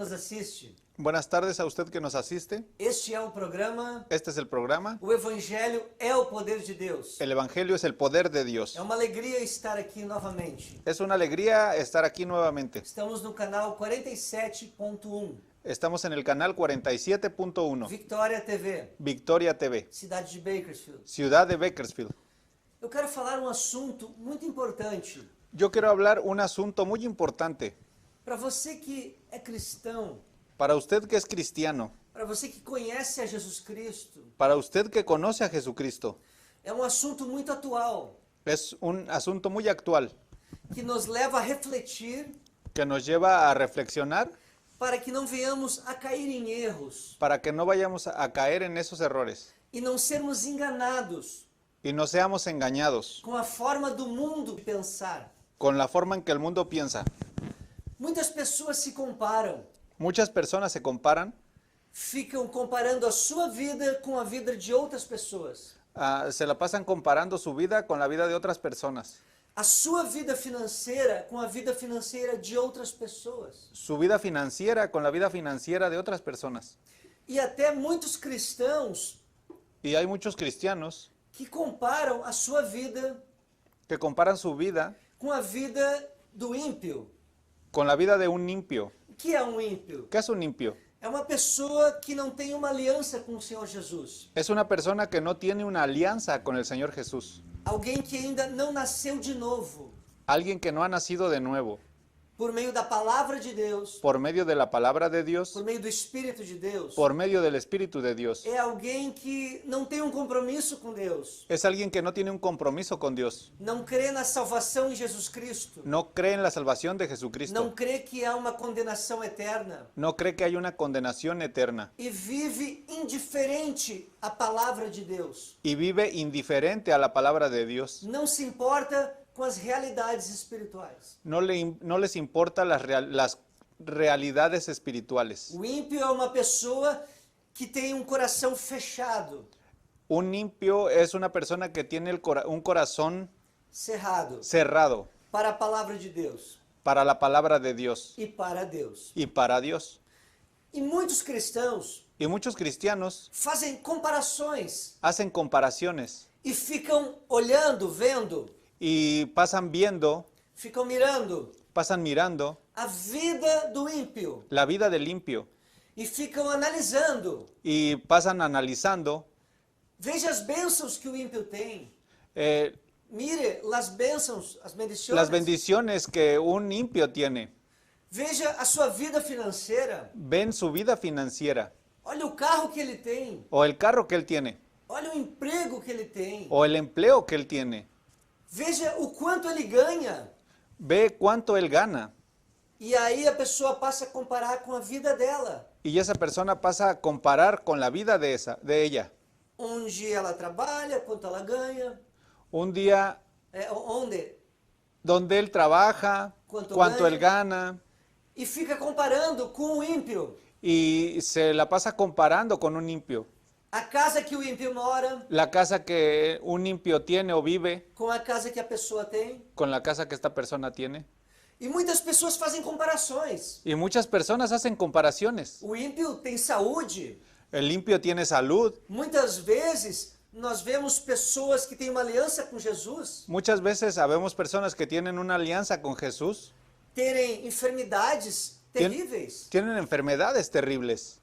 nos assiste. Buenas tardes a usted que nos asiste. Este é o programa Este es el programa. O Evangelho é o Poder de Deus. El Evangelio es el poder de Dios. É uma alegria estar aqui novamente. Es una alegría estar aquí nuevamente. Estamos no canal 47.1, Estamos en el canal 47.1, Victoria TV, Victoria TV, cidade de Bakersfield. ciudad de Bakersfield. Eu quero falar um assunto muito importante Yo quiero hablar un asunto muy importante. para você que é cristão, Para usted que es cristiano, para você que conhece a Jesus Cristo. para usted que conoce a Jesucristo. É um assunto muito atual Es un asunto muy actual que nos leva a refletir que nos lleva a reflexionar para que não venhamos a cair em erros para que no vayamos a caer en esos errores e não sermos enganados y no seamos engañados com a forma do mundo de pensar. con la forma en que el mundo piensa. Muitas pessoas se comparam, Muchas personas se comparan, ficam comparando a sua vida com a vida de outras pessoas. se la pasan comparando su vida con la vida de otras personas, A sua vida financeira com a vida financeira de outras pessoas. su vida financiera con la vida financiera de otras personas. E até muitos cristãos Y hay muchos cristianos que comparam a sua vida que comparan su vida com a vida do ímpio. con la vida de un impío. O que é um ímpio? ¿Qué es un impío? É uma pessoa que não tem uma aliança com o Senhor Jesus. Es una persona que no tiene una alianza con el Señor Jesús. Alguém que ainda não nasceu de novo. Alguien que no ha nacido de nuevo Por meio da palavra de Deus, por medio de la palabra de Dios, por meio do Espírito de Deus. por medio del Espíritu de Dios. É alguém que não tem um compromisso com Deus. Es alguien que no tiene un compromiso con Dios. Não crê na salvação em Jesus Cristo. No cree en la salvación de Não Jesucristo. crê que há uma condenação eterna. No cree que hay una condenación eterna. E vive indiferente à palavra de Deus. Y vive indiferente a la palabra de Dios. Não se importa com as realidades espirituais. No les importa las realidades espirituales. O ímpio é uma pessoa que tem um coração fechado, Un impío es una persona que tiene un corazón cerrado, cerrado para a palavra de Deus para la palabra de Dios e para Deus. y para Dios. E muitos cristãos Y muchos cristianos fazem comparações hacen comparaciones e ficam olhando, vendo, y pasan viendo, ficam mirando pasan mirando a vida do ímpio la vida del impío e ficam analisando. y pasan analizando. Veja as bênçãos que o ímpio tem. eh, Mire as bênçãos, as bendições. las bendiciones que un impío tiene. Veja a sua vida financeira. Ven su vida financiera Olha o carro que ele tem. o el carro que él tiene Olha o emprego que ele tem. o el empleo que él tiene. Veja o quanto ele ganha. Ve cuánto él gana E aí a pessoa passa a comparar com a vida dela. y esa persona pasa a comparar con la vida de ella. Onde ela trabalha, quanto ela ganha. Un día Onde. donde él trabaja, Cuánto cuánto gana. él gana E fica comparando com o ímpio. y se la pasa comparando con un impío. A casa que o ímpio mora, La casa que un impío tiene o vive com a casa que a pessoa tem. con la casa que esta persona tiene. E muitas pessoas fazem comparações. Y muchas personas hacen comparaciones. O ímpio tem saúde. El impío tiene salud. Muitas vezes nós vemos pessoas que têm uma aliança com Jesus Muchas veces sabemos personas que tienen una alianza con Jesús, terem enfermidades terríveis. tienen enfermedades terribles.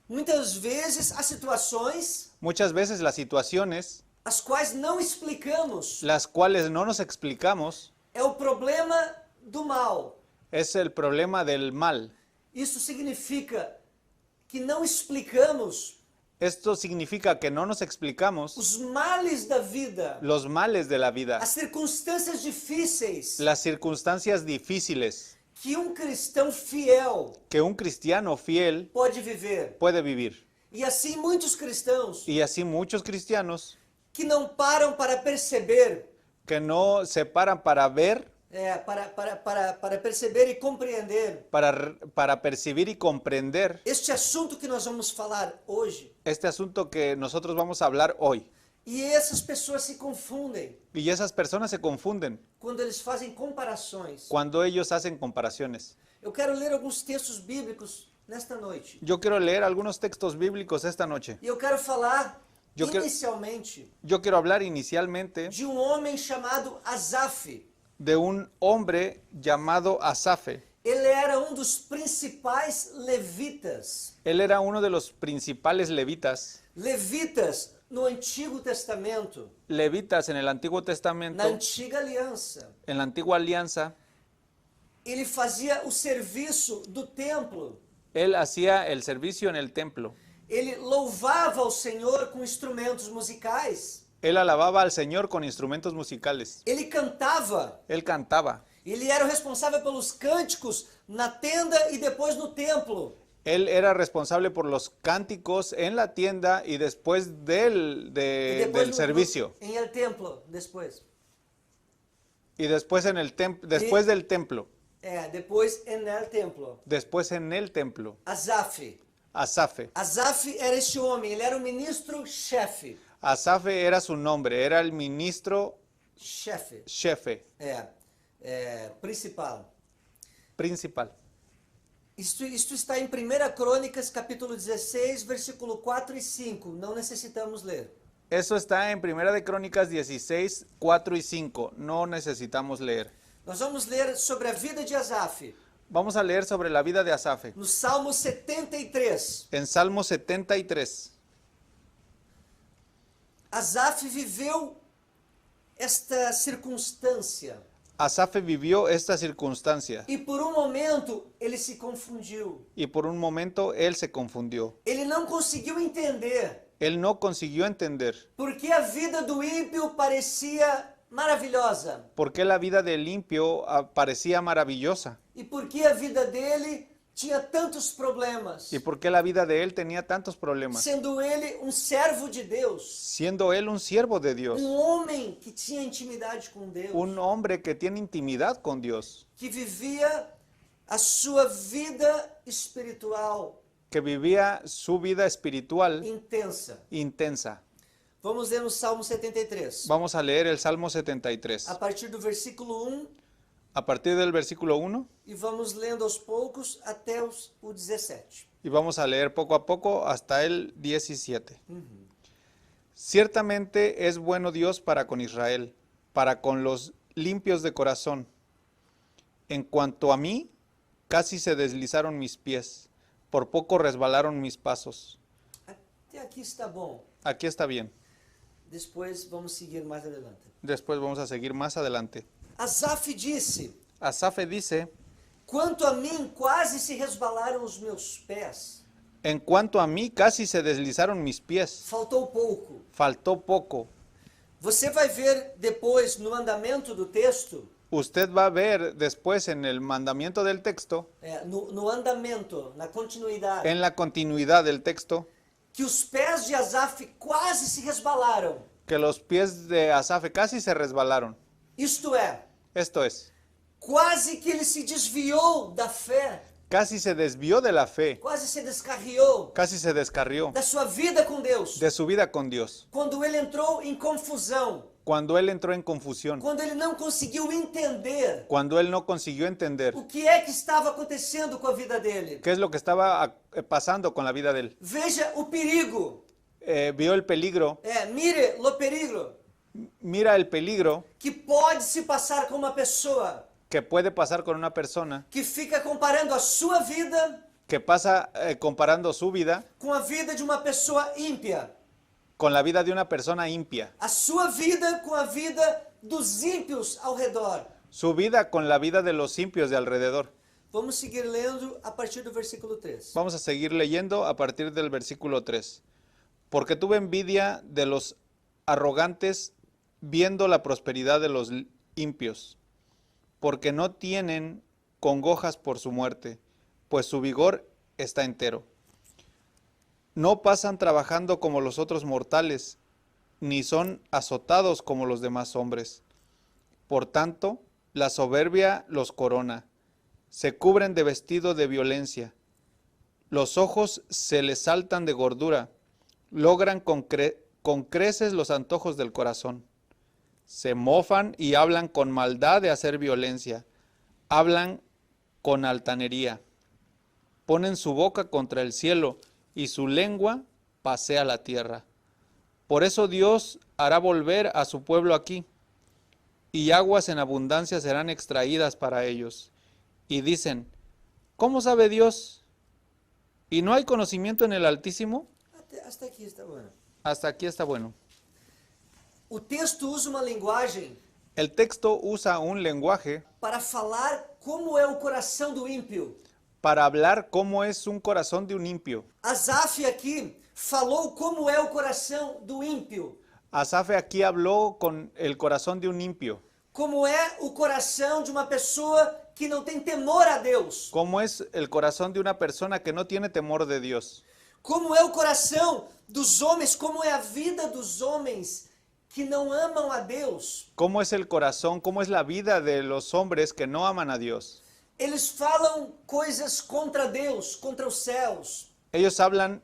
Muitas vezes há situações Muchas veces las situaciones, as quais não explicamos. las cuales no nos explicamos, É o problema do mal. es el problema del mal. Isso significa que não explicamos Esto significa que no nos explicamos os males da vida, los males de la vida, as circunstâncias difíceis las circunstancias difíciles que um cristão fiel que un cristiano fiel pode viver. puede vivir. E assim muitos cristãos Y así muchos cristianos que não param para perceber, que no se paran para ver, para perceber e compreender para percibir y comprender este assunto que nós vamos falar hoje. este asunto que nosotros vamos a hablar hoy. E essas pessoas se confundem Y esas personas se confunden quando eles fazem comparações. cuando ellos hacen comparaciones. Eu quero ler alguns textos bíblicos nesta noite. Yo quiero leer algunos textos bíblicos esta noche. E eu quero falar Eu quero- inicialmente Yo quiero hablar inicialmente de um homem chamado Asaf. de un hombre llamado Asafe. Ele era um dos principais levitas. Él era uno de los principales levitas. Levitas no Antigo Testamento, Levitas en el Antiguo na Testamento, Antiga Aliança. en la Antigua Alianza. Ele fazia o serviço do templo. Él hacía el servicio en el templo. Ele louvava ao Senhor com instrumentos musicais. Él alababa al Señor con instrumentos musicales. Ele cantava. Él cantaba. Ele era o responsável pelos cânticos na tenda e depois no templo. Él era responsable por los cánticos en la tienda y después E depois del servicio. em el templo, depois. Y después después del templo. Depois en el templo. Después en el templo. Asaf. Asafe. Asaf era este homem, ele era o ministro-chefe. Asafe era su nombre, era el ministro Chefe. jefe Principal. principal. Isto está em 1 Crônicas, capítulo 16, versículo 4 e 5. Não necessitamos ler. Eso está en Primera de Crónicas 16, 4 y 5. No necesitamos leer. Nós vamos ler sobre a vida de Asaf, Vamos a leer sobre la vida de Asafe. no Salmo 73. En Salmo 73. Asaf viveu esta circunstância Asafe vivió esta circunstancia e por um momento ele se confundiu. y por un momento él se confundió. Ele não conseguiu entender Él no consiguió entender por que a vida do ímpio parecia maravilhosa por qué la vida del limpio parecía maravillosa e por que a vida dele tinha tantos problemas, y por qué la vida de él tenía tantos problemas, sendo ele um servo de Deus, siendo él un siervo de Dios, homem que tinha intimidade com Deus, un hombre que tiene intimidad con Dios, que vivia a sua vida espiritual que vivía su vida espiritual intensa. intensa. Vamos ler no Salmo 73, Vamos a leer el Salmo 73, a partir do versículo 1, a partir del versículo 1, e vamos lendo aos poucos até o 17. y vamos a leer poco a poco hasta el 17. Ciertamente es bueno Dios para con Israel, para con los limpios de corazón. En cuanto a mí, casi se deslizaron mis pies, por poco resbalaron mis pasos. Até aqui está bom. Aquí está bien. Depois vamos seguir mais adelante. Después vamos a seguir más adelante. Asaf disse: Asafe dice, quanto a mim, quase se resbalaram os meus pés. en cuanto a mí, casi se deslizaron mis pies, Faltou pouco. faltó poco. Você vai ver depois no andamento do texto, Usted va a ver después en el mandamiento del texto, no andamento, na continuidade, en la continuidad del texto, que os pés de Asaf quase se resbalaram. que los pies de Asafe casi se resbalaron. Isto é, Esto es, quase que ele se desviou da fé, casi se desvió de la fe, quase se descarriou casi se descarrió da sua vida com Deus. de su vida con Dios, Quando ele entrou em confusão, cuando él entró en confusión, quando ele não conseguiu entender cuando él no consiguió entender o que é que estava acontecendo com a vida dele. qué es lo que estaba pasando con la vida de él. Veja o perigo. Vio el peligro, Mire lo peligro mira el peligro que pode se passar com uma pessoa que puede pasar con una persona que fica comparando a sua vida que pasa comparando su vida com a vida de uma pessoa ímpia, con la vida de una persona impia, a sua vida com a vida dos ímpios ao redor. su vida con la vida de los impios de alrededor. Vamos seguir lendo a partir do versículo 3. Vamos a seguir leyendo a partir del versículo 3. Porque tuve envidia de los arrogantes viendo la prosperidad de los impios, porque no tienen congojas por su muerte, pues su vigor está entero. No pasan trabajando como los otros mortales, ni son azotados como los demás hombres. Por tanto, la soberbia los corona, se cubren de vestido de violencia, los ojos se les saltan de gordura, logran con creces los antojos del corazón. Se mofan y hablan con maldad de hacer violencia. Hablan con altanería. Ponen su boca contra el cielo y su lengua pasea la tierra. Por eso Dios hará volver a su pueblo aquí, y aguas en abundancia serán extraídas para ellos. Y dicen, ¿cómo sabe Dios? ¿Y no hay conocimiento en el Altísimo? Hasta aqui está bueno. Hasta aquí está bueno. O texto usa uma linguagem El texto usa un lenguaje para falar como é o coração do ímpio. para hablar cómo es un corazón de un impío. Asaf aqui falou como é o coração do ímpio. Asaf aquí habló con el corazón de un impío. Como é o coração de uma pessoa que não tem temor a Deus. ¿Cómo es el corazón de una persona que no tiene temor de Dios? Como é o coração dos homens, como é a vida dos homens que não amam a Deus. ¿Cómo es el corazón, cómo es la vida de los hombres que no aman a Dios? Eles falam coisas contra Deus, contra os céus. Ellos hablan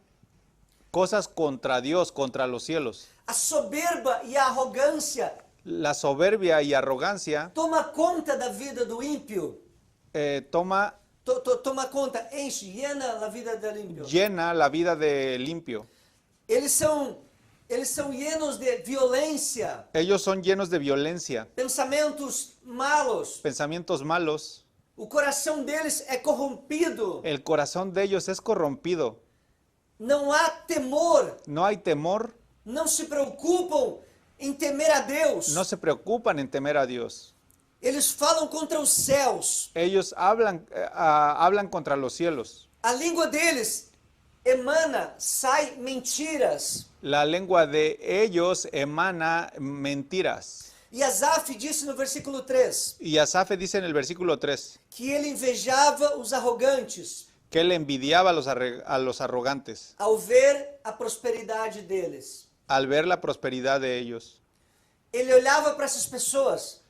cosas contra Dios, contra los cielos. A soberba e a arrogância La soberbia y arrogancia toma conta da vida do ímpio. toma, Toma conta, enche, llena a vida do ímpio. llena la vida del impío. Eles são llenos de violência, Ellos son llenos de violencia, pensamentos malos. pensamientos malos. O coração deles é corrompido. El corazón de ellos es corrompido. Não há temor. No hay temor, Não se preocupam em temer a Deus. no se preocupan en temer a Dios. Eles falam contra os céus. Ellos hablan contra los cielos. A língua deles sai mentiras. La lengua de ellos emana mentiras. E Asaf disse no versículo 3 Y Asaf dice en el versículo 3 que ele invejava os arrogantes que él envidiaba a los arrogantes ao ver a prosperidade deles. al ver la prosperidad de ellos. Ele olhava para essas pessoas,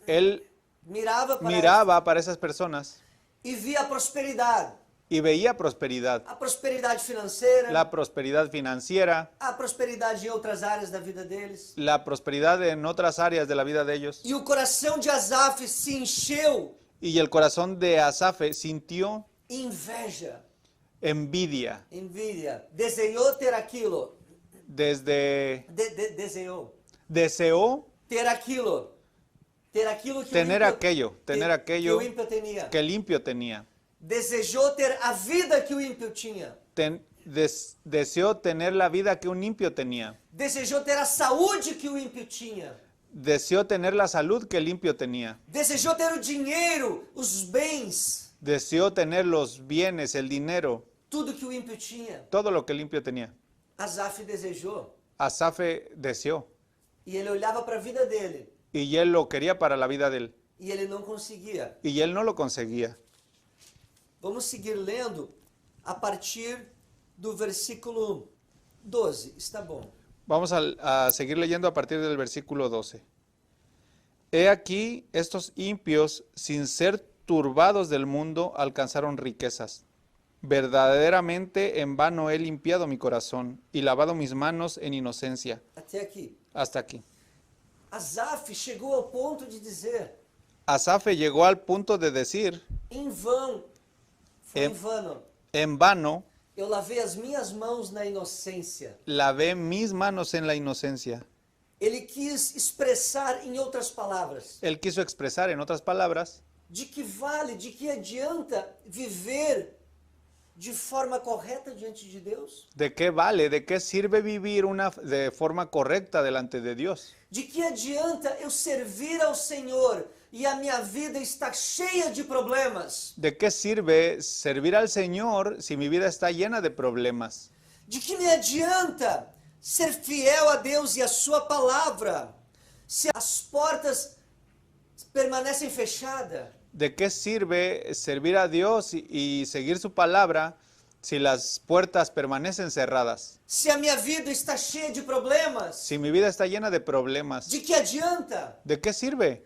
Él mirava para esas personas e via a prosperidade. y veía prosperidad. A prosperidade financeira, La prosperidad financiera, a prosperidade em outras áreas da vida deles. la prosperidad en otras áreas de la vida de ellos. E o coração de Asaf se encheu Y el corazón de Asaf sintió inveja, envidia. desejou ter aquilo, Deseó ter aquilo que tener o ímpio, aquello, tener que aquello o ímpio tinha. que el impío tenía. Desejou ter a vida que o ímpio tinha. Deseó tener la vida que un impío tenía. Desejou ter a saúde que o ímpio tinha. Deseó tener la salud que el impío tenía. Desejou ter o dinheiro, os bens, Deseó tener los bienes, el dinero, tudo que o ímpio tinha. todo lo que el impío tenía. Asaf desejou. Asaf deseó E ele olhava para a vida dele y él lo quería para la vida de él e ele não conseguia. y él no lo conseguía. Vamos seguir lendo a partir do versículo 12. Está bom. Vamos a seguir leyendo a partir del versículo 12. He aquí, estos impios, sin ser turbados del mundo, alcanzaron riquezas. Verdaderamente en vano he limpiado mi corazón y lavado mis manos en inocencia. Até aqui. Hasta aquí. Asaf chegou ao ponto de dizer, Asaf llegó al punto de decir, em vão, foi em vano, en vano eu lavei as minhas mãos na inocência. lavé mis manos en la inocencia. Ele quis expressar, em outras palavras, Él quiso expresar, en otras palabras, de que vale, de que adianta viver de forma correta diante de Deus? ¿de qué vale, de qué sirve vivir de forma correcta delante de Dios? De que adianta eu servir ao Senhor e a minha vida está cheia de problemas? ¿De qué sirve servir al Señor si mi vida está llena de problemas? De que me adianta ser fiel a Deus e a sua palavra se as portas permanecem fechadas? ¿De qué sirve servir a Dios y seguir su palabra si las puertas permanecen cerradas? Se a minha vida está cheia de problemas? Si mi vida está llena de problemas, De que adianta? ¿de qué sirve?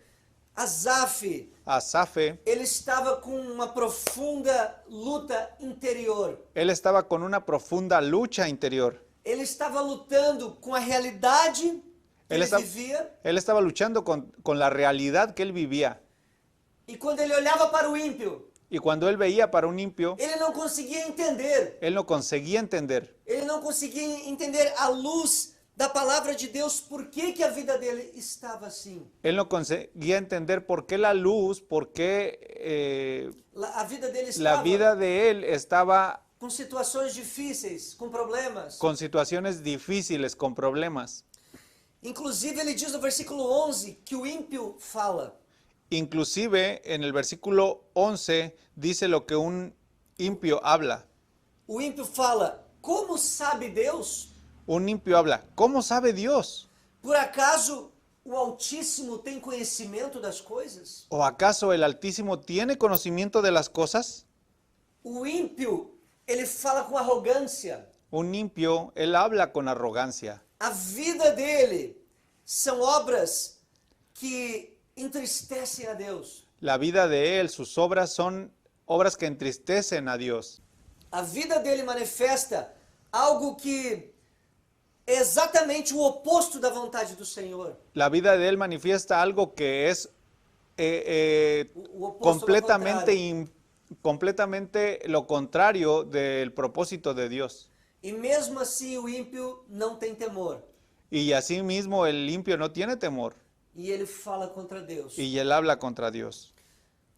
Asaf, Asaf, ele estava com uma profunda luta interior. él estaba con una profunda lucha interior. Ele estava lutando com a realidade que Él, ele está- vivia. él estaba luchando con la realidad que él vivía. E quando ele olhava para o ímpio, Y cuando él veía para un impío, ele não conseguia entender. él no conseguía entender. Ele não conseguia entender à luz da palavra de Deus por que a vida dele estava assim. Él no conseguía entender por qué la luz, por qué A vida dele la estava vida de él estaba com situações difíceis, com problemas. con situaciones difíciles, con problemas. Inclusive, ele diz no versículo 11 que o ímpio fala. Inclusive en el versículo 11 dice lo que un impío habla. O ímpio fala, como sabe Deus? Un impío habla, ¿cómo sabe Dios? Por acaso o Altíssimo tem conhecimento das coisas? ¿O acaso el Altísimo tiene conocimiento de las cosas? O ímpio, ele fala com arrogância. Un impío, él habla con arrogancia. A vida dele são obras que entristecem a Deus. La vida de él, sus obras son obras que entristecen a Dios. A vida dele manifesta algo que é exatamente o oposto da vontade do Senhor. La vida de él manifiesta algo que es O oposto completamente, ao contrário. completamente lo contrario del propósito de Dios. E mesmo assim o ímpio não tem temor. Y asimismo el impío no tiene temor E ele fala contra Deus. y él habla contra Dios.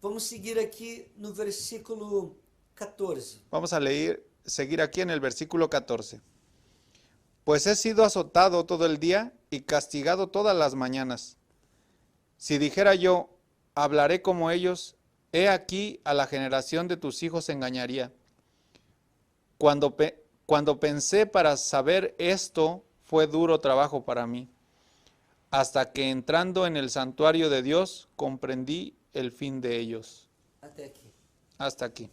Vamos seguir aqui no versículo 14. Vamos a seguir aquí en el versículo 14. Pues he sido azotado todo el día y castigado todas las mañanas. Si dijera yo, hablaré como ellos, he aquí a la generación de tus hijos engañaría. Cuando pensé para saber esto, fue duro trabajo para mí, hasta que entrando en el santuario de Dios, comprendí el fin de ellos. Até aqui. Hasta aquí.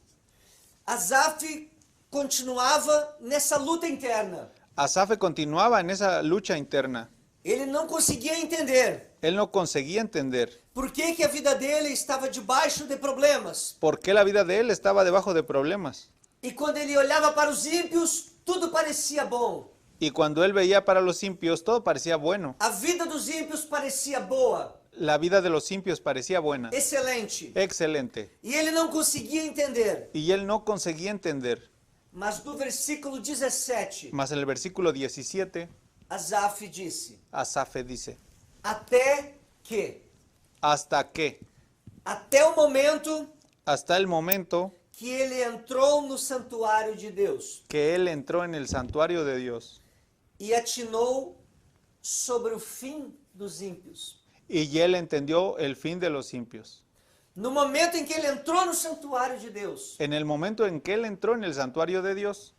Asaf continuava nessa luta interna. Asaf continuaba en esa lucha interna. Ele não conseguia entender Él no conseguía entender por que a vida dele estava debaixo de problemas. por qué la vida de él estaba debajo de problemas. E quando ele olhava para os ímpios, tudo parecia bom. Y cuando él veía para los impios, todo parecía bueno. A vida dos ímpios parecia boa, La vida de los impios parecía buena, excelente. excelente. E ele não conseguia entender. Y él no conseguía entender. Mas no versículo 17, Mas en el versículo 17, Asaf disse: Asaf dice, até que, hasta até o momento hasta el momento que ele entrou no santuário de Deus que él entró en el santuario de Dios e atinou sobre o fim dos ímpios. y él entendió el fin de los impios. No momento em que ele entrou no santuário de Deus, En el momento en que él entró en el santuario de Dios,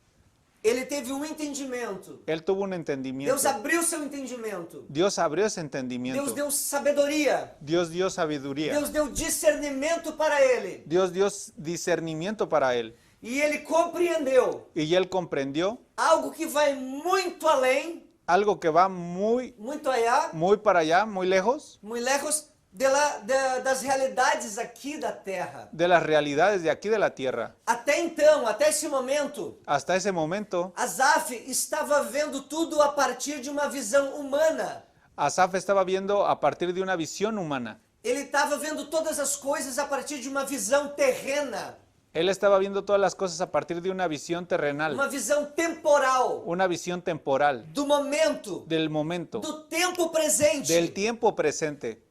ele teve um entendimento. él tuvo un entendimiento. Deus abriu seu entendimento. Dios abrió ese Deus entendimiento. deu sabedoria. Dios dio sabiduría. Deus deu discernimento para ele. Dios dio discernimiento para él. E ele compreendeu Y él comprendió algo que vai muito além, algo que va muy muito para allá, muy lejos lejos das realidades aqui da terra. de las realidades de aquí de la tierra. Até então, até esse momento, Hasta ese momento, Asaf estava vendo tudo a partir de uma visão humana. Asaf estaba viendo a partir de una visión humana. Ele estava vendo todas as coisas a partir de uma visão terrena, Él estaba viendo todas las cosas a partir de una visión terrenal, uma visão temporal, una visión temporal, do momento, del momento, do tempo presente. del tiempo presente.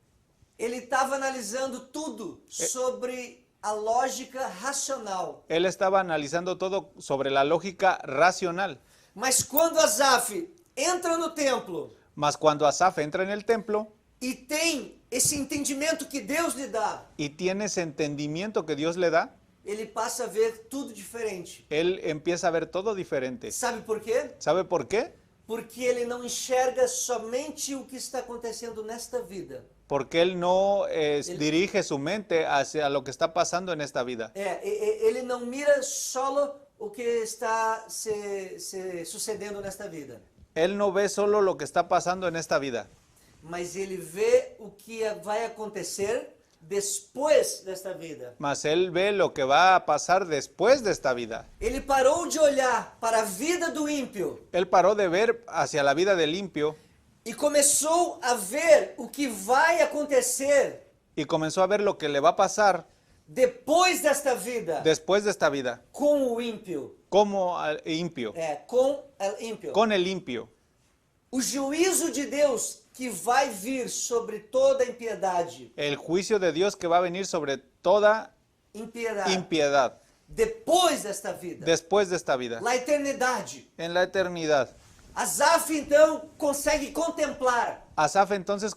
Ele estava analisando tudo sobre a lógica racional. Él estaba analizando todo sobre la lógica racional. Mas quando Asaf entra no templo Mas cuando Asaf entra en el templo e tem esse entendimento que Deus lhe dá, y tiene ese entendimiento que Dios le da, ele passa a ver tudo diferente. él empieza a ver todo diferente. Sabe por quê? ¿Sabe por qué? Porque ele não enxerga somente o que está acontecendo nesta vida. Porque él no dirige su mente hacia lo que está pasando en esta vida. Ele não mira só o que está sucedendo nesta vida, Él no ve solo lo que está pasando en esta vida, mas ele vê o que vai acontecer depois desta vida. mas él ve lo que va a pasar después de esta vida. Ele parou de olhar para a vida do ímpio Él paró de ver hacia la vida del impio e começou a ver o que vai acontecer y comenzó a ver lo que le va a pasar depois desta vida después de esta vida, com o ímpio. como al impio, Com o ímpio. con el impio. O juízo de Deus que vai vir sobre toda impiedade. El juicio de Dios que va a venir sobre toda Impiedade. impiedad Depois desta vida. después de esta vida, Na eternidade. en la eternidad. Asaf então consegue contemplar Asaf entonces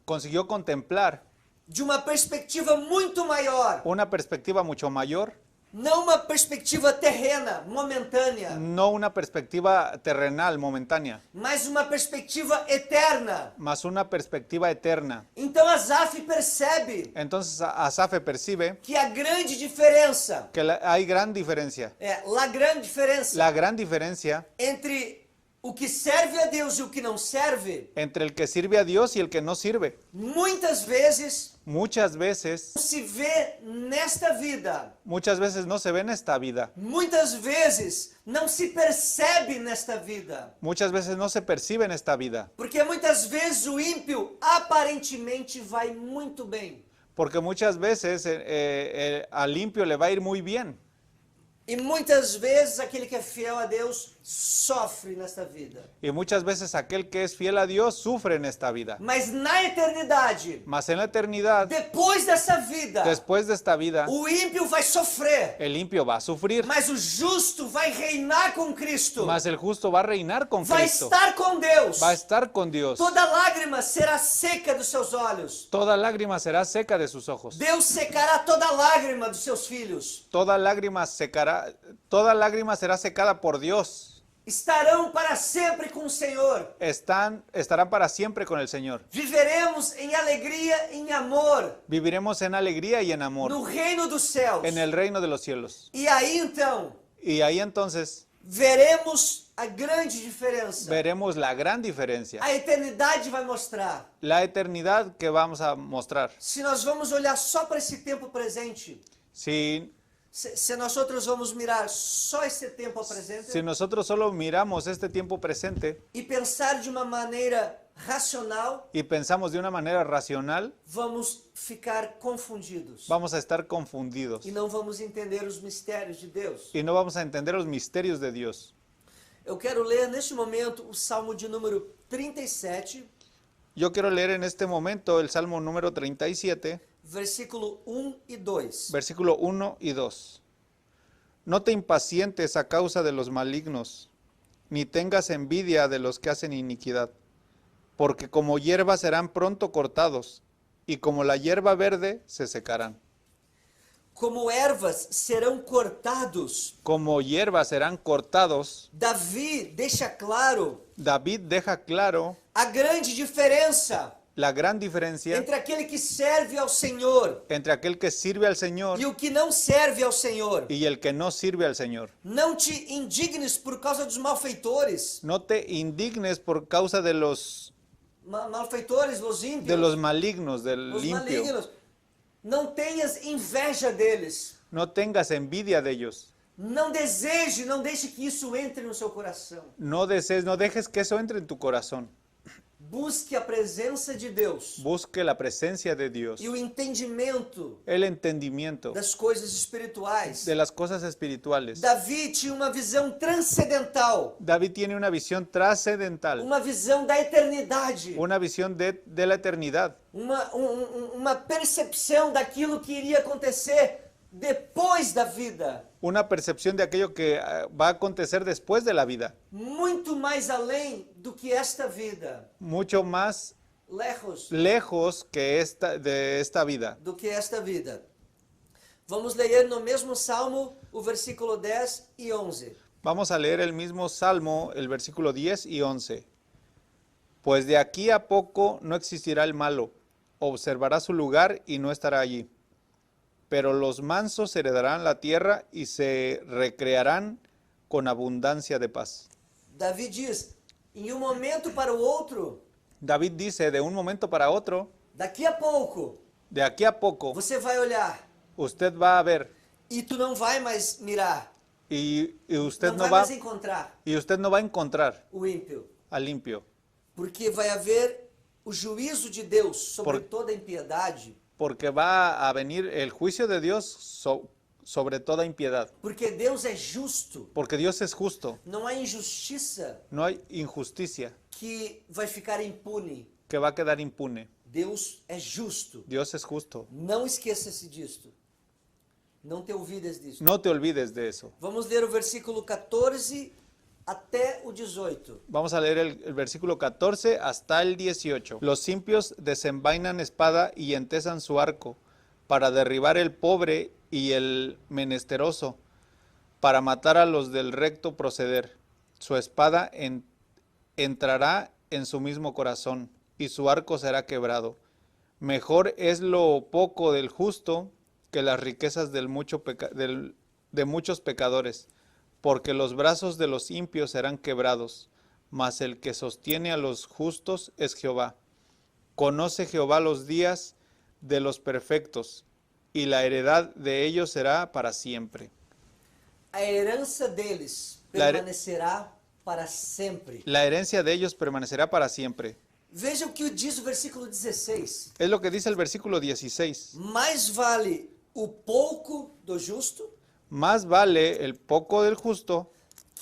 consiguió contemplar de uma perspectiva muito maior, una perspectiva mucho mayor, não uma perspectiva terrena, momentânea, no una perspectiva terrenal, momentánea, mas uma perspectiva eterna. más una perspectiva eterna. Então Asaf percebe Entonces Asaf percibe que a grande diferença, que hay gran diferencia. la grande diferença La gran diferencia entre o que serve a Deus e o que não serve, entre el que sirve a Dios y el que no sirve. muitas vezes Muchas veces se vê nesta vida. no se ve en esta vida. Muitas vezes não se percebe nesta vida. Muchas veces no se percibe en esta vida. Porque muitas vezes o ímpio aparentemente vai muito bem. Porque muchas veces al limpio le va a ir muy bien. E muitas vezes aquele que é fiel a Deus sofre nesta vida. Y muchas veces aquel que es fiel a Dios sufre en esta vida. Mas na eternidade, Mas en la eternidad, depois dessa vida, después de esta vida, o ímpio vai sofrer. el limpio va a sufrir. Mas o justo vai reinar com Cristo. Mas el justo va a reinar con Vai Cristo. estar com Deus. Va a estar con Dios. Toda lágrima será seca dos seus olhos. Toda lágrima será seca de sus ojos. Deus secará toda lágrima dos seus filhos. Toda lágrima será secada por Dios. Estarão para sempre com o Senhor. Estarán para siempre con el Señor. Viveremos em alegria, em amor, Viviremos en alegría y en amor, no reino dos céus. en el reino de los cielos. E aí então, Y ahí entonces veremos a grande diferença. veremos la gran diferencia. A eternidade vai mostrar. La eternidad que vamos a mostrar. Se nós vamos olhar só para esse tempo presente, Si nós outros vamos mirar só esse tempo presente Si nosotros solo miramos este tiempo presente e pensar de uma maneira racional, y pensamos de una manera racional, vamos ficar confundidos vamos a estar confundidos e não vamos entender os mistérios de Deus. y no vamos a entender los misterios de Dios. Eu quero ler neste momento o Salmo de número 37, Yo quiero leer en este momento el Salmo número 37, versículo 1 e 2. versículo 1 y 2. No te impacientes a causa de los malignos, ni tengas envidia de los que hacen iniquidad, porque como hierba serán pronto cortados, y como la hierba verde se secarán. Como ervas serão cortados. Como hierba serán cortados. Davi deixa claro David deja claro a grande diferença la gran diferencia entre aquele que serve ao Senhor entre aquel que sirve al Señor e o que não serve ao Senhor. y el que no sirve al Señor. Não te indignes por causa dos malfeitores. No te indignes por causa de los Malfeitores, los ímpios. de los malignos, del Os limpio. malignos. Não tenhas inveja deles. No tengas envidia de ellos. Não deseje, não deixe que isso entre no seu coração. No desees, no dejes que eso entre en tu corazón. Busque a presença de Deus Busque la presencia de Dios, e o entendimento el entendimiento das coisas espirituais. de las cosas espirituales. Davi tinha uma visão transcendental, David tiene una visión trascendental, uma visão da eternidade, una visión de la eternidad, uma percepção daquilo que iria acontecer depois da vida, una percepción de aquello que va a acontecer después de la vida, muito mais além do que esta vida, mucho más lejos que de esta vida. do que esta vida. Vamos ler no mesmo Salmo o versículo 10 e 11. Vamos a leer el mismo Salmo, el versículo 10 y 11. Pues de aquí a poco no existirá el malo, observará su lugar y no estará allí. Pero los mansos heredarán la tierra y se recrearán con abundancia de paz. Davi diz, em momento para o outro, David dice de un momento para otro, daqui a pouco, De aquí a poco, você vai olhar usted va a ver e tu não vai mais mirar, y usted não no vai va, mais encontrar y usted no va a encontrar o ímpio, al limpio, porque vai haver o juízo de Deus sobre Por- toda impiedade, porque va a venir el juicio de Dios sobre toda impiedad, porque Deus é justo. porque Dios es justo, Não há injustiça no hay injusticia que vai ficar impune. que va a quedar impune. Deus é justo. Dios es justo. Não esqueça-se disto. Não te olvides disto. No te olvides de eso. Vamos ler o versículo 14 até o 18. Vamos a leer el versículo 14 hasta el 18. Los impios desenvainan espada y entesan su arco para derribar el pobre y el menesteroso, para matar a los del recto proceder. Su espada entrará en su mismo corazón y su arco será quebrado. Mejor es lo poco del justo que las riquezas de muchos pecadores, porque los brazos de los impios serán quebrados, mas el que sostiene a los justos es Jehová. Conoce Jehová los días de los perfectos, y la heredad de ellos será para siempre. A herança deles La her- permanecerá para sempre. La herencia de ellos permanecerá para siempre. Veja o que diz o versículo 16. Es lo que dice el versículo 16. Mais vale o pouco do justo Más vale el poco del justo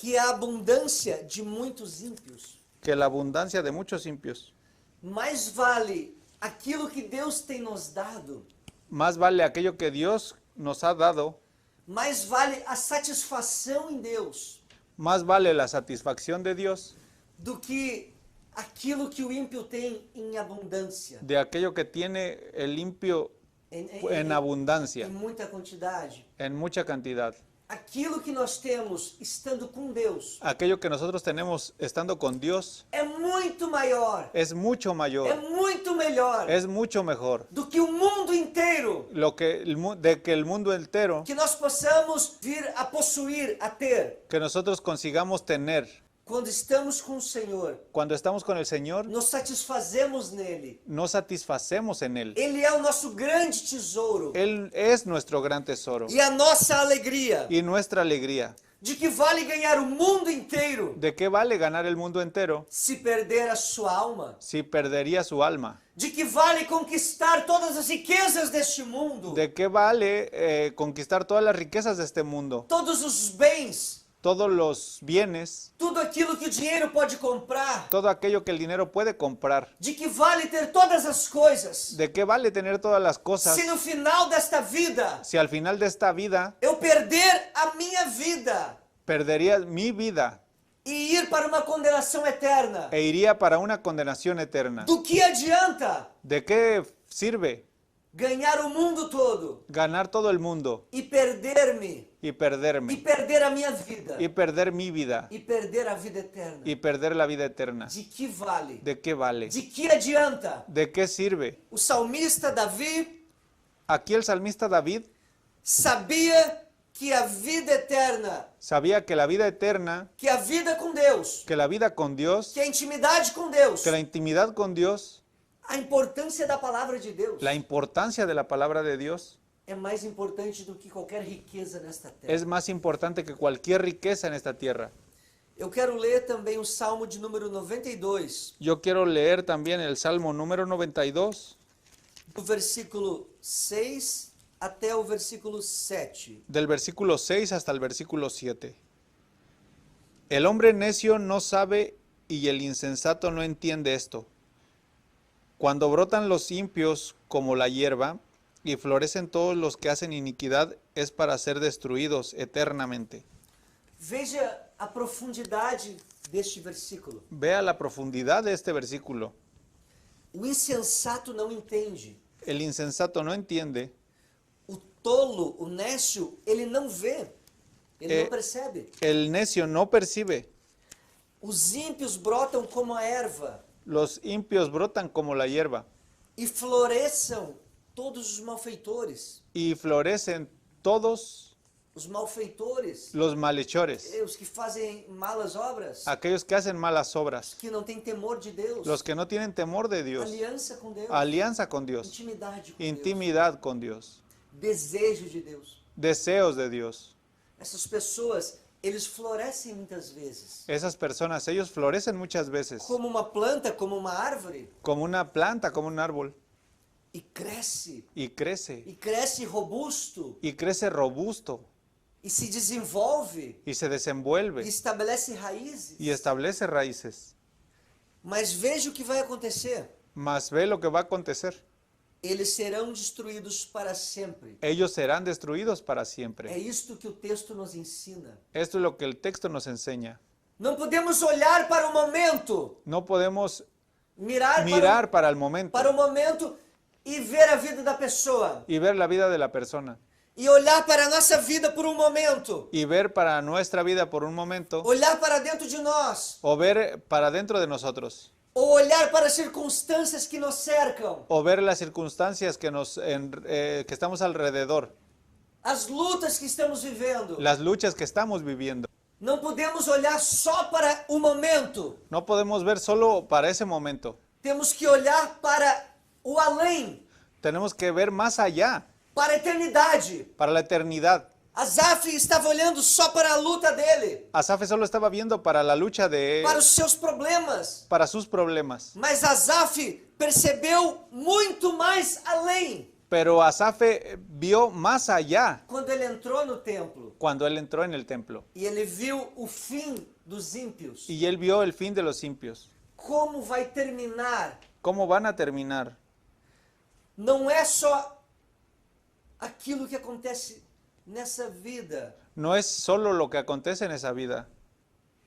que a abundância de muitos ímpios. que la abundancia de muchos impios. Mais vale aquilo que Deus tem nos dado. Más vale aquello que Dios nos ha dado. Mais vale a satisfação em Deus Más vale la satisfacción de Dios do que aquilo que o ímpio tem em abundância, de aquello que tiene el limpio en abundancia, em muita quantidade. en mucha cantidad. Aquilo que nós temos estando com Deus Aquello que nosotros tenemos estando con Dios é muito maior, es mucho é mayor, muito melhor es mucho mejor do que o mundo inteiro de que el mundo entero que nós possamos vir a possuir, a ter. que nosotros consigamos tener. Quando estamos com o Senhor, Cuando estamos con el Señor, nos satisfazemos nele. nos satisfacemos en Él. Ele é o nosso grande tesouro Él es nuestro gran tesoro e a nossa alegria. y nuestra alegría. De que vale ganhar o mundo inteiro ¿De qué vale ganar el mundo entero se perder a sua alma? si perdería su alma? De que vale conquistar todas as riquezas deste mundo? ¿De qué vale conquistar todas las riquezas de este mundo? Todos os bens, Todos los bienes, tudo aquilo que o dinheiro pode comprar? todo aquello que el dinero puede comprar. De que vale ter todas as coisas? ¿De qué vale tener todas las cosas Se no final desta vida si al final de esta vida eu perder a minha vida perdería mi vida e ir para uma condenação eterna? e iría para una condenación eterna? Do que adianta ¿De qué sirve ganhar o mundo todo ganar todo el mundo e perder-me, y e perderme perder a minha vida, y perder mi vida e perder a vida eterna? y perder la vida eterna? De que vale? ¿De qué vale? De que adianta? ¿De qué sirve? O salmista Davi Aquí el salmista David sabia que a vida eterna, sabía que la vida eterna, que a vida com Deus, que la vida con Dios, que a intimidade com Deus, que la intimidad con Dios, a importância da palavra de Deus la importancia de la palabra de Dios é mais importante do que qualquer riqueza nesta terra. es más importante que cualquier riqueza en esta tierra. Eu quero ler também o Salmo de número 92, Yo quiero leer también el Salmo número 92, do versículo 6 até o versículo 7. del versículo 6 hasta el versículo 7. El hombre necio no sabe y el insensato no entiende esto. Cuando brotan los impios como la hierba y florecen todos los que hacen iniquidad, es para ser destruidos eternamente. Veja a profundidade deste versículo. Vea la profundidad de este versículo. O insensato não entende. El insensato no entiende, O tolo, o nécio, ele não vê. Ele não percebe. el necio no percibe. Os ímpios brotam como a erva Los impios brotan como la hierba e floresçam todos os malfeitores. y florecen todos os malfeitores, los malhechores, os que fazem malas obras, aquellos que hacen malas obras, que não têm temor de Deus, los que no tienen temor de Dios, aliança com Deus, alianza con Dios, intimidade com intimidad con Dios, Deus, desejo de Deus. deseos de Dios. Essas pessoas, eles florescem muitas vezes. Esas personas, ellos florecen muchas veces, Como uma planta, como uma árvore, como una planta, como un árbol, e cresce y crece robusto, e se desenvolve, y se e desenvuelve, estabelece raízes. y establece raíces. Mas veja o que vai acontecer. Mas ve lo que va a acontecer. Eles serão destruídos para sempre. Ellos serán destruidos para É siempre. isto que o texto nos ensina. Esto es lo que el texto nos enseña. Não podemos olhar para o momento, No podemos mirar mirar para el para o momento momento e ver a vida da pessoa. y ver la vida de la persona. E olhar para a nossa vida por um momento. Y ver para nuestra vida por un momento, Olhar para dentro de nós. o ver para dentro de nosotros, Ou olhar para as circunstâncias que nos cercam. o ver las circunstancias que que estamos alrededor, As lutas que estamos vivendo. las luchas que estamos viviendo. Não podemos olhar só para o momento. No podemos ver solo para ese momento. Temos que olhar para o além, Tenemos que ver más allá, para a eternidade. para la eternidad. Asaf estava olhando só para a luta dele, Asaf solo estaba viendo para la lucha para os seus problemas. para sus problemas. Mas Asaf percebeu muito mais além Pero Asaf vio más allá quando ele entrou no templo cuando él entró en el templo. e ele viu o fim dos ímpios. Y él vio el fin de los impios. Como vai terminar? ¿Cómo van a terminar? Não é só aquilo que acontece nessa vida, No es solo lo que acontece en esa vida,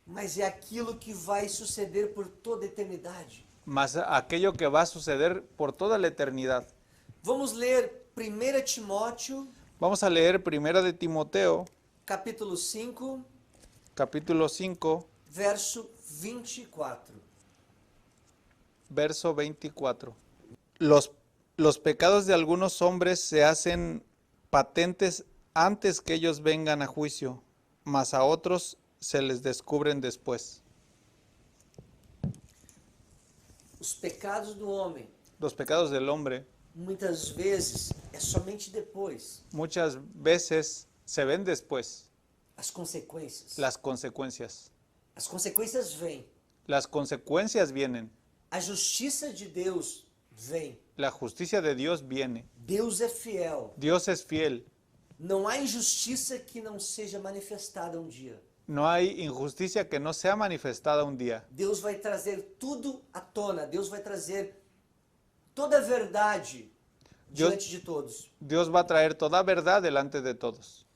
mas é aquilo que vai suceder por toda a eternidade. más aquello que va a suceder por toda la eternidad. Vamos ler 1 Timóteo, Vamos a leer 1 de Timoteo, capítulo 5, capítulo 5, verso 24. verso 24. Los pecados de algunos hombres se hacen patentes antes que ellos vengan a juicio, mas a otros se les descubren después. Os pecados do homem, Los pecados del hombre muitas vezes, é somente depois muchas veces se ven después, as consequências. las consecuencias. As consequências vêm. Las consecuencias vienen, A justiça de Deus vem. la justicia de Dios viene. Deus é fiel. Dios es fiel. Não há injustiça que não seja manifestada um dia. No hay injusticia que no sea manifestada un día. Deus vai trazer tudo à tona. Deus vai trazer toda a verdade diante de todos. Dios va a traer toda verdad delante de todos.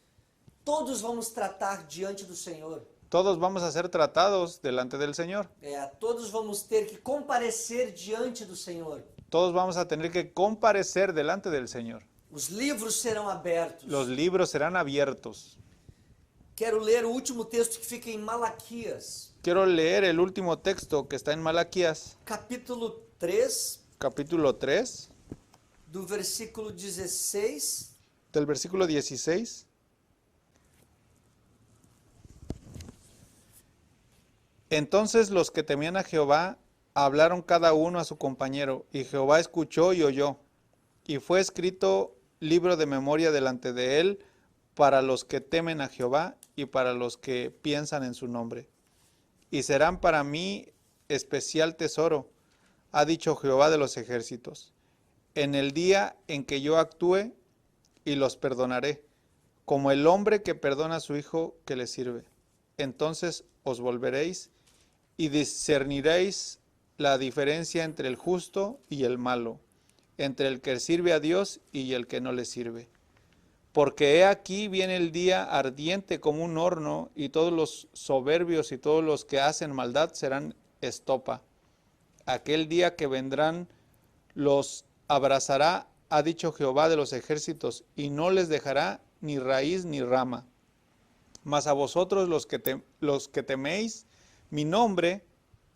Todos vamos tratar diante do Senhor. Todos vamos a ser tratados delante del Señor. Todos vamos ter que comparecer diante do Senhor. Todos vamos a tener que comparecer delante del Señor. Os livros serão abertos. Los libros serán abiertos. Quero ler o último texto que fica em Malaquias, Quiero leer el último texto que está en Malaquías, capítulo 3, capítulo 3, do versículo 16 del versículo 16. Entonces los que temían a Jehová hablaron cada uno a su compañero, y Jehová escuchó y oyó, y fue escrito libro de memoria delante de él para los que temen a Jehová y para los que piensan en su nombre. Y serán para mí especial tesoro, ha dicho Jehová de los ejércitos, en el día en que yo actúe y los perdonaré, como el hombre que perdona a su hijo que le sirve. Entonces os volveréis y discerniréis la diferencia entre el justo y el malo, entre el que sirve a Dios y el que no le sirve. Porque he aquí viene el día ardiente como un horno, y todos los soberbios y todos los que hacen maldad serán estopa. Aquel día que vendrán los abrazará, ha dicho Jehová de los ejércitos, y no les dejará ni raíz ni rama. Mas a vosotros los que teméis mi nombre,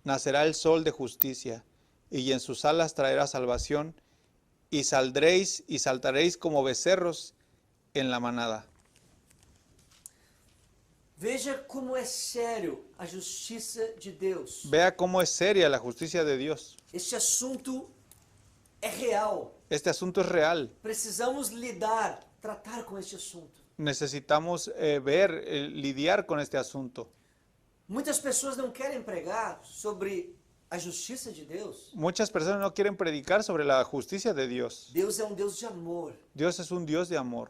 nacerá el sol de justicia, y en sus alas traerá salvación, y saldréis y saltaréis como becerros en la manada. Veja como é sério a justiça de Deus. Vea cómo es seria la justicia de Dios. Este assunto é real. Este asunto es real. Precisamos lidar, tratar com este assunto. Necesitamos lidiar con este asunto. Muitas pessoas não querem pregar sobre a justiça de Deus. Muchas personas no quieren predicar sobre la justicia de Dios. Deus é um Deus de amor. Dios es un Dios de amor.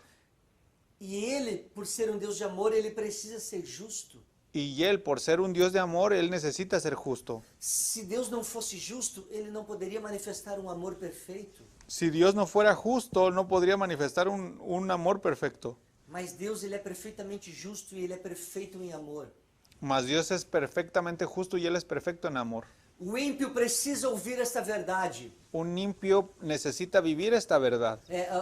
E Ele, por ser um Deus de amor, Ele precisa ser justo. Y Él, por ser un Dios de amor, Él necesita ser justo. Se Deus não fosse justo, Ele não poderia manifestar um amor perfeito. Si Dios no fuera justo, no podría manifestar un amor perfecto. Mas Deus, Ele é perfeitamente justo e Ele é perfeito em amor. Mas Dios es perfectamente justo y Él es perfecto en amor. O ímpio precisa ouvir esta verdade. Un impío necesita vivir esta verdad,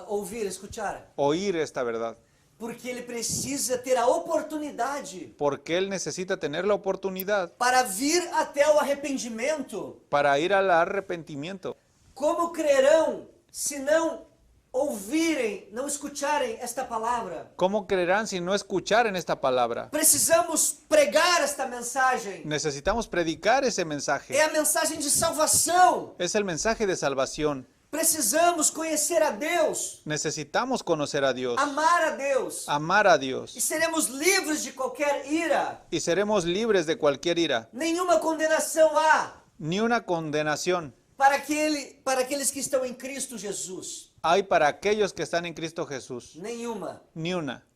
Ouvir, escuchar. oír esta verdad, Porque ele precisa ter a oportunidade porque Él necesita tener la oportunidad para vir até o arrependimento. para ir al arrepentimiento. Como crerão se não ouvirem, não escucharem esta palavra? ¿Cómo creerán si no escucharen esta palabra? Precisamos pregar esta mensagem. Necesitamos predicar ese mensaje. É a mensagem de salvação. Es el mensaje de salvación. Precisamos conhecer a Deus, Necesitamos conocer a Dios, amar a Deus. amar a E Dios, seremos livres de qualquer ira. y seremos libres de cualquier ira, Nenhuma condenação há ni una condenación para aqueles que estão em Cristo Jesus. hay para aquellos que están en Cristo Jesús, Nenhuma. ni una.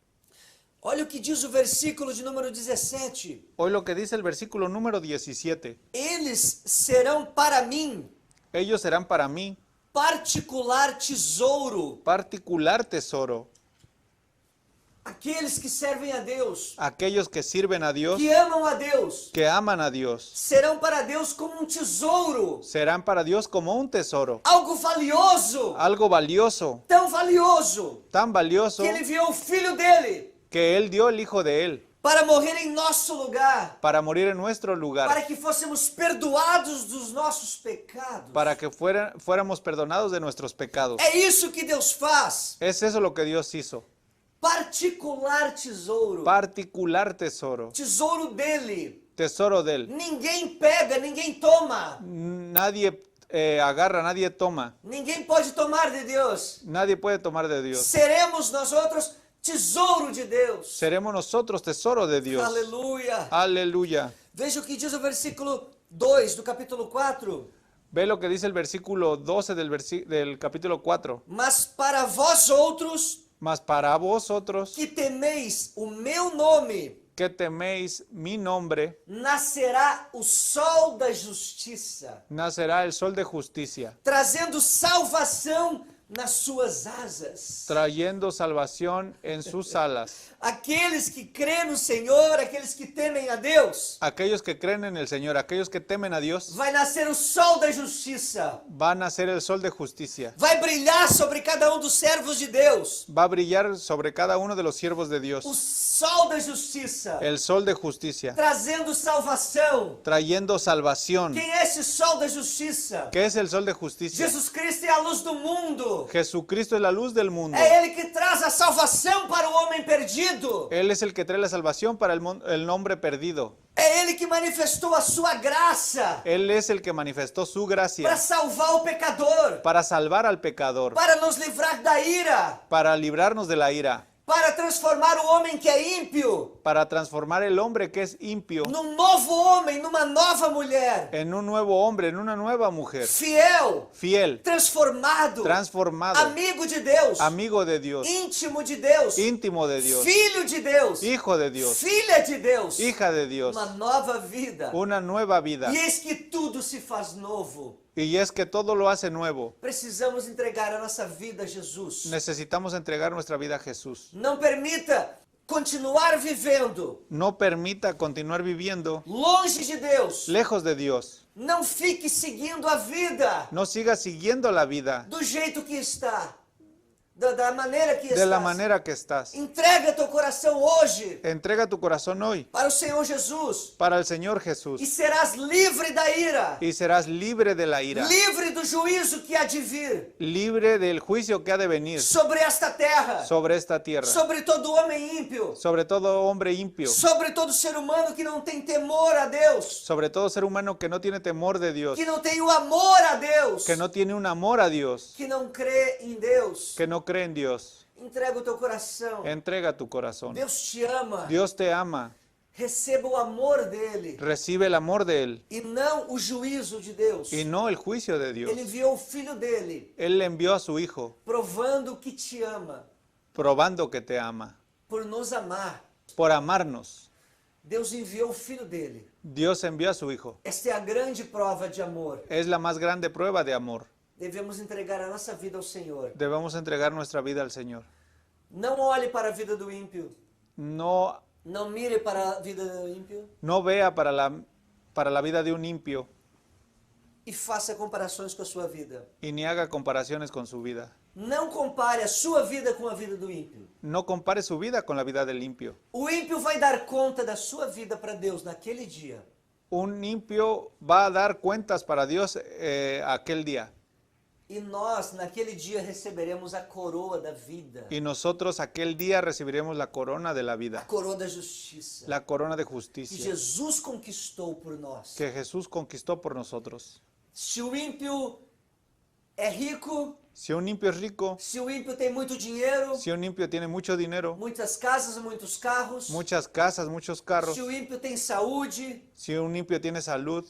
Olha o que diz o versículo de número 17. Hoy lo que dice el versículo número 17, Eles serão para mim ellos serán para mí particular tesouro. particular tesoro, Aqueles que servem a Deus, aquellos que sirven a Dios, que amam a Deus, que aman a Dios, serão para Deus como um tesouro. serán para Dios como un tesoro, Algo valioso, algo valioso, tão valioso, tan valioso que Ele enviou o Filho dele que Él dio el Hijo de Él para morrer em nosso lugar, para morir en nuestro lugar, para que fôssemos perdoados dos nossos pecados. para que fuéramos perdonados de nuestros pecados. É isso que Deus faz. Es eso lo que Dios hizo. Particular tesouro. Particular tesoro, Tesouro dele. tesoro de Él. Ninguém pega, ninguém toma. Nadie agarra, nadie toma, Ninguém pode tomar de Deus. nadie puede tomar de Dios. Seremos nós outros tesouro de Deus. Seremos nosotros tesoro de Dios. Aleluia. Aleluya. Veja o que diz o versículo 2 do capítulo 4. Ve lo que dice el versículo 12 del capítulo 4. Mas para vós outros Mas para vosotros que temeis o meu nome, que teméis mi nombre, nascerá o sol da justiça, nacerá el sol de justicia, trazendo salvação nas suas asas. trayendo salvación en sus alas. Aqueles que crêem no Senhor, aqueles que temem a Deus, Aquellos que creen en el Señor, aquellos que temen a Dios, vai nascer o sol da justiça. va a nacer el sol de justicia. Vai brilhar sobre cada um dos servos de Deus. Va a brillar sobre cada uno de los siervos de O Dios. sol da justiça, El sol de justicia, trazendo salvação. trayendo salvación. Quem é esse sol da justiça? ¿Qué es el sol de justicia? Jesus Cristo é a luz do mundo. Jesucristo es la luz del mundo. É Ele que traz a salvação para o homem perdido. Él es el que trae la salvación para el hombre perdido. É Ele que manifestou a sua graça Él es el que manifestó su para gracia salvar o pecador, para salvar al pecador, para nos livrar da ira, para librarnos de la ira, para transformar o homem que é ímpio para transformar el hombre que es impío num novo homem, numa nova mulher, en un nuevo hombre, en una nueva mujer, fiel, fiel, transformado, transformado, amigo de Deus, amigo de Dios, íntimo de Deus, íntimo de Dios, filho de Deus, hijo de Dios, filha de Deus, hija de Dios, uma nova vida. una nueva vida. E eis que tudo se faz novo. Y es que todo lo hace nuevo. Precisamos entregar a nossa vida a Jesus. Necesitamos entregar nuestra vida a Jesús. Não permita continuar vivendo No permita continuar viviendo longe de Deus. lejos de Dios. Não fique seguindo a vida No siga siguiendo la vida do jeito que está. da maneira que de la estás. manera que estás. Entrega teu coração hoje Entrega tu corazón hoy para o Senhor Jesus para el Señor Jesús e serás livre da ira, y serás libre de la ira, livre do juízo que há de vir libre del juicio que ha de venir sobre esta terra, sobre esta tierra, sobre todo homem ímpio, sobre todo hombre impío, sobre todo ser humano que não tem temor a Deus, sobre todo ser humano que no tiene temor de Dios, que não tem o amor a Deus, que no tiene un amor a Dios, que não crê em Deus. que no cree en Dios. Entrega o teu coração. Entrega tu corazón. Deus te ama. Dios te ama. Receba o amor dele Recibe el amor de Él e não o juízo de Deus. y no el juicio de Dios. Ele enviou o filho dele, Él le envió a su Hijo, provando que te ama, probando que te ama, por nos amar. por amarnos. Deus enviou o filho dele. Dios envió a su Hijo. Esta é a grande prova de amor. Es la más grande prueba de amor. Devemos entregar a nossa vida ao Senhor. Debemos entregar nuestra vida al Señor. Não olhe para a vida do ímpio. No, Não mire para a vida do ímpio no vea para la vida de un impío e faça comparações com a sua vida. y ni haga comparaciones con su vida. Não compare a sua vida com a vida do ímpio. No compare su vida con la vida del impío. O ímpio vai dar conta da sua vida para Deus naquele dia. Un impío va a dar cuentas para Dios aquel día. E nós, naquele dia, receberemos a coroa da vida. Y nosotros aquel día recibiremos la corona de la A vida, coroa da justiça. la corona de Que justicia Jesus conquistou por nós. que Jesús conquistó por nosotros. Se o ímpio é rico, Si un impío es rico, se o ímpio tem muito dinheiro, si un impío tiene mucho dinero, muitas casas, muitos carros, muchas casas, muchos carros, se o ímpio tem saúde, si un impío tiene salud,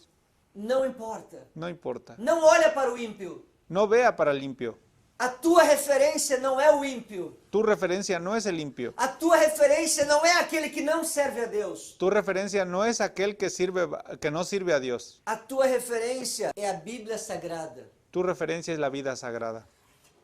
não importa. no importa. Não olha para o ímpio. No vea para el impío. A tua referência não é o ímpio. Tu referencia no es el impío. A tua referência não é aquele que não serve a Deus. Tu referencia no es aquel que no sirve a Dios. A tua referência é a Bíblia Sagrada. Tu referencia es la vida sagrada.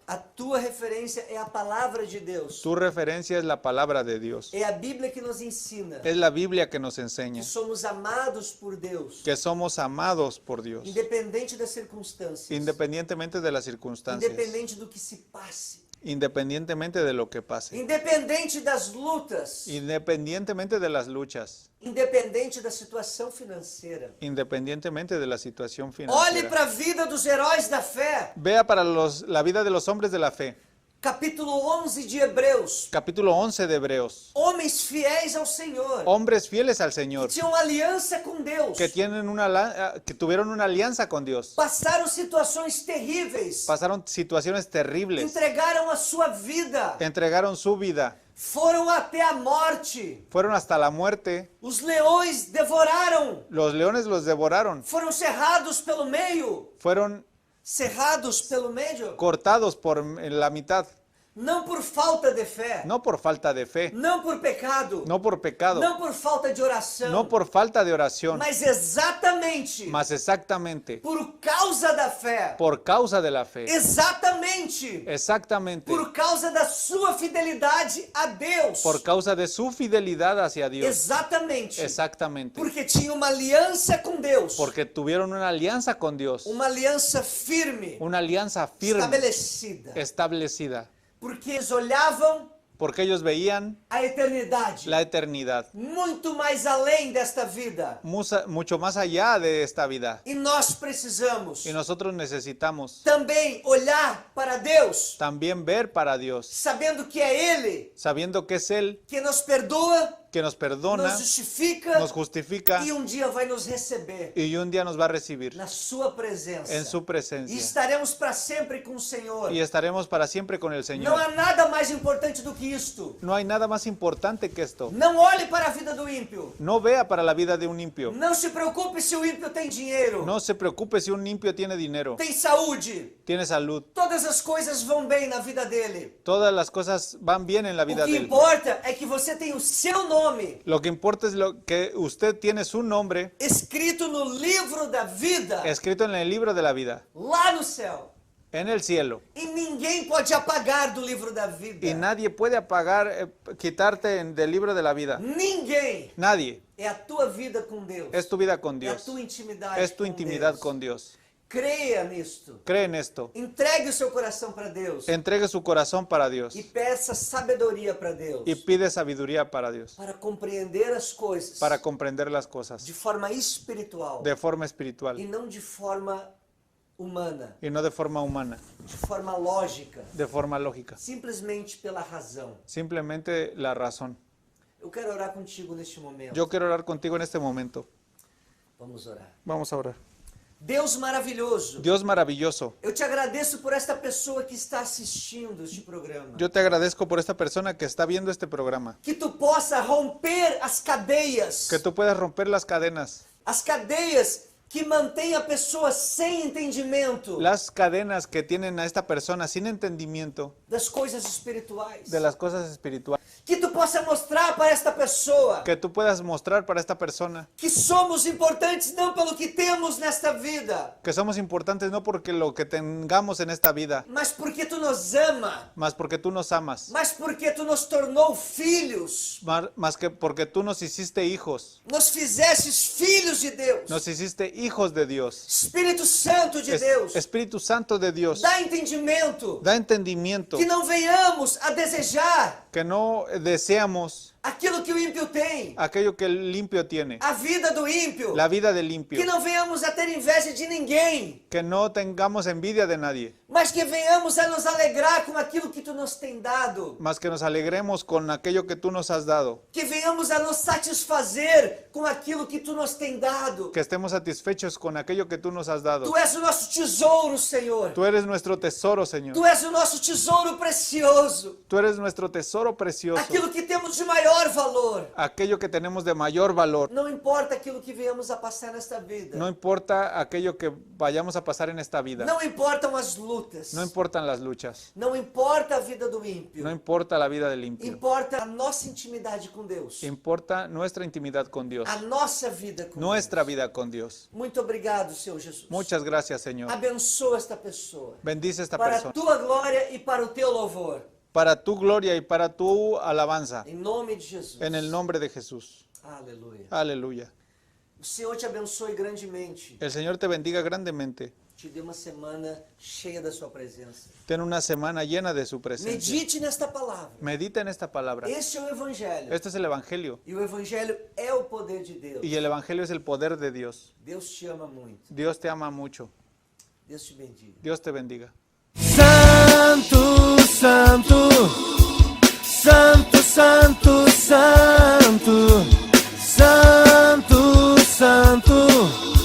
A tua referência é a palavra de Deus. Tu referencia es la palabra de Dios. É a Bíblia que nos ensina Es la Biblia que nos que enseña somos amados por Deus, que somos amados por Dios, independente das circunstâncias, independientemente de las circunstancias, independente do que se passe, independientemente de lo que pase, independente das lutas, independientemente de las luchas, independente da situação financeira. independientemente de la situación Olhe financiera. para a vida dos heróis da fé. Vea para la vida de los hombres de la fe. Capítulo 11 de Hebreus. Capítulo 11 de Hebreos. Homens fiéis ao Senhor, Hombres fieles al que Señor, tinham aliança com Deus, que tuvieron una alianza con Dios. passaram situações terríveis, Pasaron situaciones terribles. entregaram a sua vida, Entregaron su vida. foram até a morte. Fueron hasta la muerte. Os leões devoraram, Los leones los devoraron. foram cerrados pelo meio, Fueron cerrados pelo meio, cortados por la mitad. não por falta de fé, No por falta de fe. não por pecado, No por pecado. não por falta de oração, No por falta de oración. mas exatamente Mas exactamente por causa da fé, por causa de la fe. exatamente Exactamente por causa da sua fidelidade a Deus, por causa de su fidelidad hacia Dios. exatamente Exactamente. porque tinha uma aliança com Deus, Porque tuvieron una alianza con Dios. uma aliança firme, Una alianza firme, estabelecida, establecida. porque eles olhavam Porque ellos veían a eternidade, la eternidad. muito mais além desta vida. Mucho más allá de esta vida. E nós precisamos Y nosotros necesitamos também olhar para Deus, también ver para Dios, sabendo que é Ele sabiendo que es Él que nos perdoa, que nos perdona, nos justifica nos justifica e dia vai nos receber y un día nos va a recibir na sua presença. en su E presencia. estaremos para sempre com o Senhor. Y estaremos para siempre con el Não Señor. há nada mais importante do que isto. No hay nada más importante que esto. Não olhe para a vida do ímpio. No vea para la vida de un impío. Não se preocupe se o ímpio tem dinheiro, No se preocupe si un impío tiene dinero, tem saúde. tiene salud. Todas as coisas vão bem na vida dele. Todas las cosas van bien en la O vida que de él. importa é que você tem o seu nome Lo que importa es lo que usted tiene su nombre escrito no livro da vida, escrito en el libro de la vida, lá no céu. en el cielo. E ninguém pode apagar do livro da vida. Y nadie puede apagar, quitarte del libro de la vida. Ninguém. Nadie. É a tua vida com Deus. Es tu vida con É a Dios. tua intimidade Es tu com intimidad Deus. con Dios. Creia nisto. Cree en esto. Entregue o seu coração para Deus. Entregue su corazón para Dios. E peça sabedoria para Deus. Y pide sabiduría para Dios. Para compreender as coisas. Para comprender las cosas. De forma espiritual. De forma espiritual. E não de forma humana. Y no de forma humana. De forma lógica. De forma lógica. Simplesmente pela razão. Simplemente la razón. Eu quero orar contigo neste momento. Yo quiero orar contigo en este momento. Vamos orar. Vamos a orar. Deus maravilhoso. Dios maravilloso. Eu te agradeço por esta pessoa que está assistindo este programa. Yo te agradezco por esta persona que está viendo este programa. Que tu possa romper as cadeias. Que tú puedas romper las cadenas. As cadeias que mantêm a pessoa sem entendimento. Las cadenas que tienen a esta persona sin entendimiento Das coisas espirituais. de las cosas espirituales. Que tu possa mostrar para esta pessoa. Que tú puedas mostrar para esta persona Que somos importantes não pelo que temos nesta vida. que somos importantes no porque lo que tengamos en esta vida, Mas porque tu nos ama. más porque tú nos amas, Mas porque tu nos tornou filhos. más que porque tú nos hiciste hijos, Nos fizestes filhos de Deus. nos hiciste hijos de Dios. Espírito Santo de Deus. Espíritu Santo de Dios, Dá entendimento. da entendimiento, Que não venhamos a desejar que no deseamos aquilo que o ímpio tem. aquello que el limpio tiene, A vida do ímpio. la vida del limpio, Que não venhamos a ter inveja de ninguém. que no tengamos envidia de nadie, Mas que venhamos a nos alegrar com aquilo que tu nos tem dado. más que nos alegremos con aquello que tú nos has dado, Que venhamos a nos satisfazer com aquilo que tu nos tem dado. que estemos satisfechos con aquello que tú nos has dado. Tu és o nosso tesouro, Senhor. Tú eres nuestro tesoro, Señor. Tu és o nosso tesouro precioso. Tú eres nuestro tesoro precioso, Aquilo que temos de maior valor. aquello que tenemos de mayor valor. Não importa aquilo que venhamos a passar nesta vida. No importa aquello que vayamos a pasar en esta vida. Não importam as lutas. No importan las luchas. Não importa a vida do ímpio. No importa la vida del limpio. Importa a nossa intimidade com Deus. Importa nuestra intimidad con Dios. A nossa vida com Nuestra Deus. vida con Dios. Muito obrigado, Senhor Jesus. Muchas gracias, Señor. Abençoa esta pessoa. Bendice esta Para a persona. tua glória e para o teu louvor. Para tu gloria y para tu alabanza. Em nome de Jesus. En el nombre de Jesús. Aleluia. Aleluya. O Senhor te abençoe grandemente. El Señor te bendiga grandemente. Te dê uma semana cheia da sua presença. Ten una semana llena de su presencia. Medite nesta palavra. Medita en esta palabra. Este é o Evangelho. Este es el Evangelio. E o Evangelho é o poder de Deus. Y el Evangelio es el poder de Dios. Deus te ama muito. Dios te ama mucho. Deus te bendiga. Dios te bendiga. Santo, santo, santo, santo, santo, santo, santo.